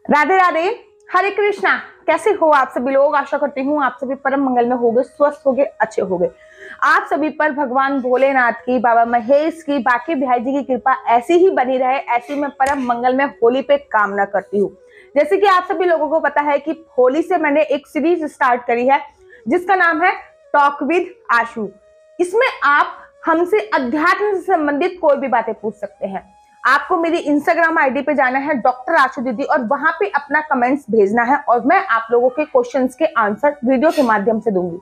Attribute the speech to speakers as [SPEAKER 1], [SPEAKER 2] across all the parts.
[SPEAKER 1] राधे राधे। हरे कृष्णा। कैसे हो आप सभी लोग? आशा करती हूँ आप सभी परम मंगल में होगे, स्वस्थ होगे, अच्छे होगे। आप सभी पर भगवान भोलेनाथ की, बाबा महेश की, बाकी बिहारी जी की कृपा ऐसी ही बनी रहे, ऐसी मैं परम मंगल में होली पे कामना करती हूँ। जैसे कि आप सभी लोगों को पता है कि होली से मैंने एक सीरीज स्टार्ट करी है जिसका नाम है टॉक विद आशु। इसमें आप हमसे अध्यात्म से संबंधित कोई भी बातें पूछ सकते हैं। आपको मेरी इंस्टाग्राम आईडी पे जाना है डॉक्टर आशु दीदी और वहां पे अपना कमेंट्स भेजना है और मैं आप लोगों के क्वेश्चंस के आंसर वीडियो के माध्यम से दूंगी।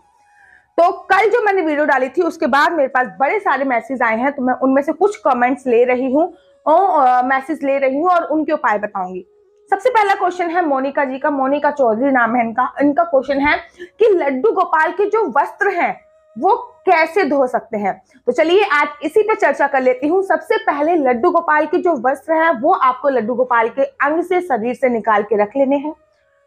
[SPEAKER 1] तो कल जो मैंने वीडियो डाली थी उसके बाद मेरे पास बड़े सारे मैसेज आए हैं, तो मैं उनमें से कुछ कमेंट्स ले रही हूँ और मैसेज ले रही हूँ और उनके उपाय बताऊंगी। सबसे पहला क्वेश्चन है मोनिका जी का, मोनिका चौधरी नाम है इनका। इनका क्वेश्चन है कि लड्डू गोपाल के जो वस्त्र हैं वो कैसे धो सकते हैं। तो चलिए आज इसी पे चर्चा कर लेती हूँ। सबसे पहले लड्डू गोपाल के जो वस्त्र हैं वो आपको लड्डू गोपाल के अंग से, शरीर से निकाल के रख लेने हैं।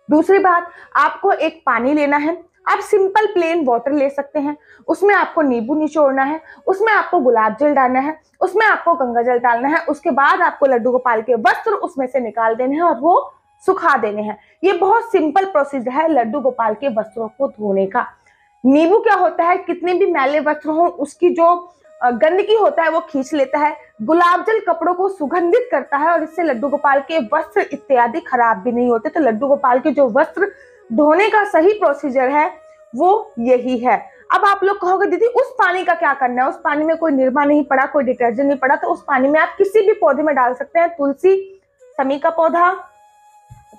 [SPEAKER 1] दूसरी बात, आपको एक पानी लेना है। आप सिंपल प्लेन वाटर ले सकते हैं, उसमें आपको नींबू निचोड़ना है, उसमें आपको गुलाब जल डालना है, उसमें आपको गंगा जल डालना है। उसके बाद आपको लड्डू गोपाल के वस्त्र उसमें से निकाल देने हैं और वो सुखा देने हैं। ये बहुत सिंपल प्रोसीजर है लड्डू गोपाल के वस्त्रों को धोने का। नींबू क्या होता है, कितने भी मैले वस्त्र हो उसकी जो गंदगी होता है वो खींच लेता है। गुलाब जल कपड़ों को सुगंधित करता है और इससे लड्डू गोपाल के वस्त्र इत्यादि खराब भी नहीं होते। तो लड्डू गोपाल के जो वस्त्र धोने का सही प्रोसीजर है वो यही है। अब आप लोग कहोगे दीदी उस पानी का क्या करना है? उस पानी में कोई निरमा नहीं पड़ा, कोई डिटर्जेंट नहीं पड़ा, तो उस पानी में आप किसी भी पौधे में डाल सकते हैं। तुलसी, समी का पौधा,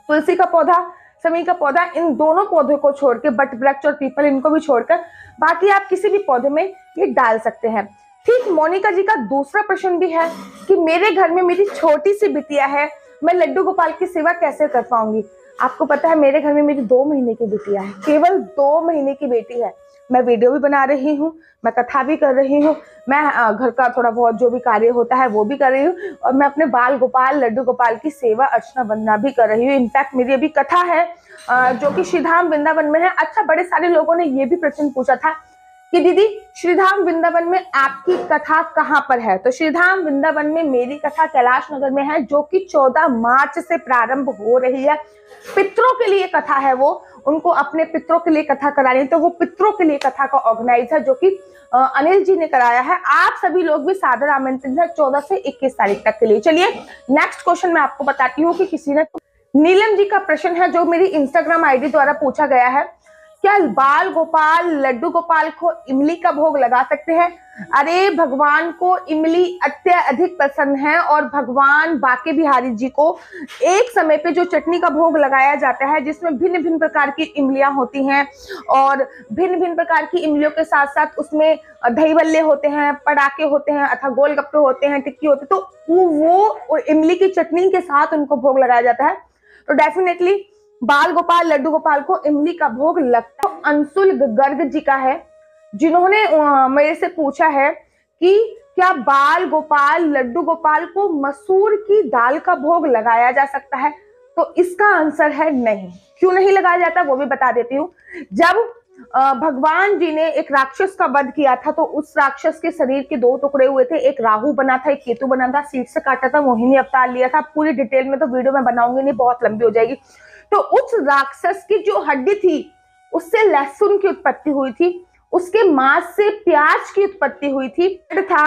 [SPEAKER 1] तुलसी का पौधा, समी का पौधा, इन दोनों पौधों को छोड़ के, बट वृक्ष और पीपल इनको भी छोड़कर बाकी आप किसी भी पौधे में ये डाल सकते हैं। ठीक मोनिका जी का दूसरा प्रश्न भी है कि मेरे घर में मेरी छोटी सी बिटिया है, मैं लड्डू गोपाल की सेवा कैसे कर पाऊंगी? आपको पता है मेरे घर में मेरी 2 महीने की बिटिया है, केवल 2 महीने की बेटी है। मैं वीडियो भी बना रही हूँ, मैं कथा भी कर रही हूँ, मैं घर का थोड़ा बहुत जो भी कार्य होता है वो भी कर रही हूँ और मैं अपने बाल गोपाल लड्डू गोपाल की सेवा अर्चना वंदना भी कर रही हूँ। इनफैक्ट मेरी अभी कथा है जो कि श्रीधाम वृंदावन में है। अच्छा, बड़े सारे लोगों ने ये भी प्रश्न पूछा था कि दीदी श्रीधाम वृंदावन में आपकी कथा कहाँ पर है? तो श्रीधाम वृंदावन में मेरी कथा कैलाश नगर में है, जो कि 14 मार्च से प्रारंभ हो रही है। पितरों के लिए कथा है, वो उनको अपने पितरों के लिए कथा करानी है, तो वो पितरों के लिए कथा का ऑर्गेनाइज है जो कि अनिल जी ने कराया है। आप सभी लोग भी सादर आमंत्रित है 14 से 21 तारीख तक के लिए। चलिए नेक्स्ट क्वेश्चन मैं आपको बताती हूँ कि किसी ने, नीलम जी का प्रश्न है जो मेरी इंस्टाग्राम आईडी द्वारा पूछा गया है, क्या बाल गोपाल लड्डू गोपाल को इमली का भोग लगा सकते हैं? अरे भगवान को इमली अत्यधिक पसंद है और भगवान बाके बिहारी जी को एक समय पे जो चटनी का भोग लगाया जाता है जिसमें भिन्न भिन्न प्रकार की इमलियां होती हैं और भिन्न भिन्न प्रकार की इमलियों के साथ साथ उसमें दही बल्ले होते हैं, पटाखे होते हैं अथवा गोलगप्पे होते हैं, टिक्की होती है, तो वो इमली की चटनी के साथ उनको भोग लगाया जाता है। तो डेफिनेटली बाल गोपाल लड्डू गोपाल को इमली का भोग लगता है। अंशुल गर्ग जी का है जिन्होंने मेरे से पूछा है कि क्या बाल गोपाल लड्डू गोपाल को मसूर की दाल का भोग लगाया जा सकता है? तो इसका आंसर है नहीं। क्यों नहीं लगाया जाता वो भी बता देती हूँ। जब भगवान जी ने एक राक्षस का वध किया था तो उस राक्षस के शरीर के 2 टुकड़े हुए थे, एक राहु बना था, एक केतु बना था, सीट से काटा था, मोहिनी अवतार लिया था। पूरी डिटेल में तो वीडियो में बनाऊंगी नहीं, बहुत लंबी हो जाएगी। तो उस राक्षस की जो हड्डी थी उससे लहसुन की उत्पत्ति हुई थी, उसके मांस से प्याज की उत्पत्ति हुई थी, था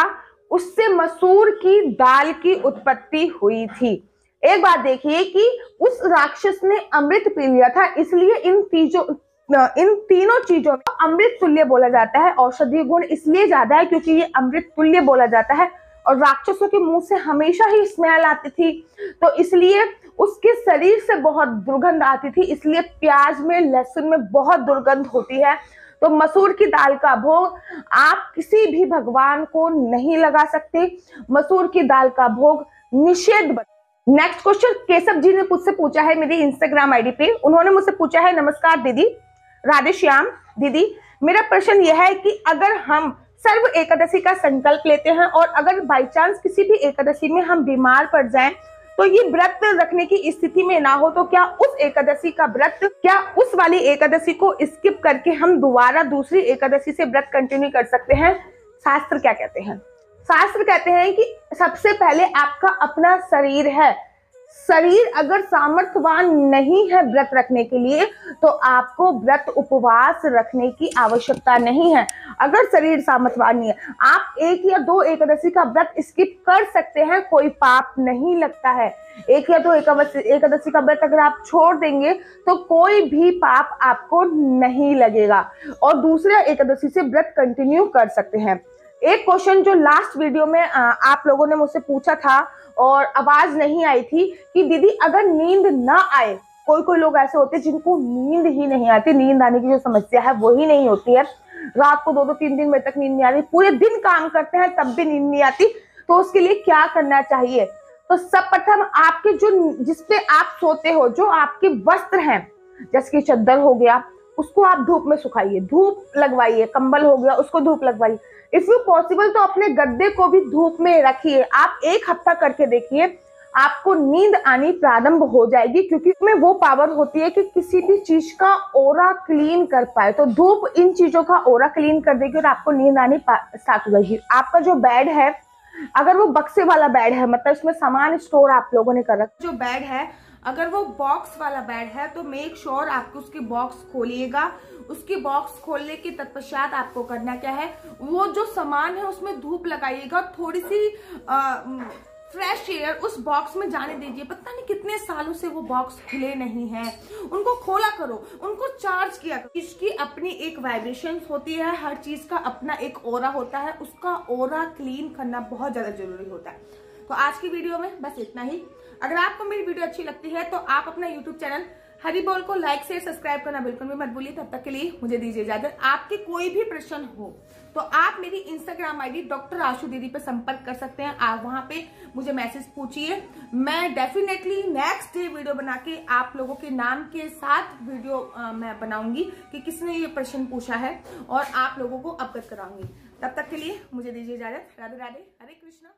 [SPEAKER 1] उससे मसूर की दाल की उत्पत्ति हुई थी। एक बात देखिए कि उस राक्षस ने अमृत पी लिया था, इसलिए इन तीनों चीजों को अमृत तुल्य बोला जाता है। औषधीय गुण इसलिए ज्यादा है क्योंकि ये अमृत तुल्य बोला जाता है और राक्षसों के मुंह से हमेशा ही स्मेल आती थी, तो इसलिए उसके शरीर से बहुत दुर्गंध आती थी, इसलिए प्याज में लहसुन में बहुत दुर्गंध होती है। तो मसूर की दाल का भोग आप किसी भी भगवान को नहीं लगा सकते। मसूर की दाल का भोग निषेध। नेक्स्ट क्वेश्चन केशव जी ने मुझसे पूछा है मेरी इंस्टाग्राम आईडी पे। उन्होंने मुझसे पूछा है, नमस्कार दीदी, राधे श्याम दीदी, मेरा प्रश्न यह है कि अगर हम सर्व एकादशी का संकल्प लेते हैं और अगर बाई चांस किसी भी एकादशी में हम बीमार पड़ जाएं तो ये व्रत रखने की स्थिति में ना हो तो क्या उस एकादशी का व्रत, क्या उस वाली एकादशी को स्किप करके हम दोबारा दूसरी एकादशी से व्रत कंटिन्यू कर सकते हैं? शास्त्र क्या कहते हैं? शास्त्र कहते हैं कि सबसे पहले आपका अपना शरीर है, शरीर अगर सामर्थ्यवान नहीं है व्रत रखने के लिए तो आपको व्रत उपवास रखने की आवश्यकता नहीं है। अगर शरीर सामर्थ्यवान नहीं है, आप 1 या 2 एकादशी का व्रत स्किप कर सकते हैं, कोई पाप नहीं लगता है। 1 या 2 एकादशी का व्रत अगर आप छोड़ देंगे तो कोई भी पाप आपको नहीं लगेगा और दूसरे एकादशी से व्रत कंटिन्यू कर सकते हैं। एक क्वेश्चन जो लास्ट वीडियो में आप लोगों ने मुझसे पूछा था और आवाज नहीं आई थी कि दीदी अगर नींद ना आए, कोई लोग ऐसे होते हैं जिनको नींद ही नहीं आती, नींद आने की जो समस्या है वो ही नहीं होती है, रात को 2-2 3 दिन बजे तक नींद नहीं आती, पूरे दिन काम करते हैं तब भी नींद नहीं आती, तो उसके लिए क्या करना चाहिए? तो सर्वप्रथम आपके जो जिसपे आप सोते हो, जो आपके वस्त्र हैं, जैसे कि चद्दर हो गया, उसको आप धूप में सुखाइए, धूप लगवाइए, कंबल हो गया उसको धूप लगवाइए। इफ यू पॉसिबल तो अपने गद्दे को भी धूप में रखिए। आप 1 हफ्ता करके देखिए, आपको नींद आनी प्रारंभ हो जाएगी, क्योंकि इसमें वो पावर होती है कि किसी भी चीज का ओरा क्लीन कर पाए। तो धूप इन चीजों का ओरा क्लीन कर देगी और आपको नींद आनी स्टार्ट हो जाएगी। आपका जो बेड है, अगर वो बक्से वाला बेड है, मतलब इसमें सामान स्टोर आप लोगों ने कर रखा, जो बेड है अगर वो बॉक्स वाला बेड है तो मेक श्योर आपको उसके बॉक्स खोलिएगा। उसकी बॉक्स खोलने के तत्पश्चात आपको करना क्या है, वो जो सामान है उसमें धूप लगाइएगा, थोड़ी सी फ्रेश एयर उस बॉक्स में जाने दीजिए। पता नहीं कितने सालों से वो बॉक्स खुले नहीं हैं, उनको खोला करो, उनको चार्ज किया करो। इसकी अपनी एक वाइब्रेशन होती है, हर चीज का अपना एक ओरा होता है, उसका ओरा क्लीन करना बहुत ज्यादा जरूरी होता है। तो आज की वीडियो में बस इतना ही। अगर आपको मेरी वीडियो अच्छी लगती है तो आप अपना यूट्यूब चैनल हरी बोल को लाइक शेयर सब्सक्राइब करना बिल्कुल भी मत भूलिए। तब तक के लिए मुझे दीजिए इजाजत। आपके कोई भी प्रश्न हो तो आप मेरी इंस्टाग्राम आईडी डॉक्टर आशु दीदी पे संपर्क कर सकते हैं। आप वहां पे मुझे मैसेज पूछिए, मैं डेफिनेटली नेक्स्ट डे वीडियो बना के आप लोगों के नाम के साथ वीडियो मैं बनाऊंगी कि किसने ये प्रश्न पूछा है और आप लोगों को अवगत कराऊंगी। तब तक के लिए मुझे दीजिए इजाजत। राधे राधे, हरे कृष्णा।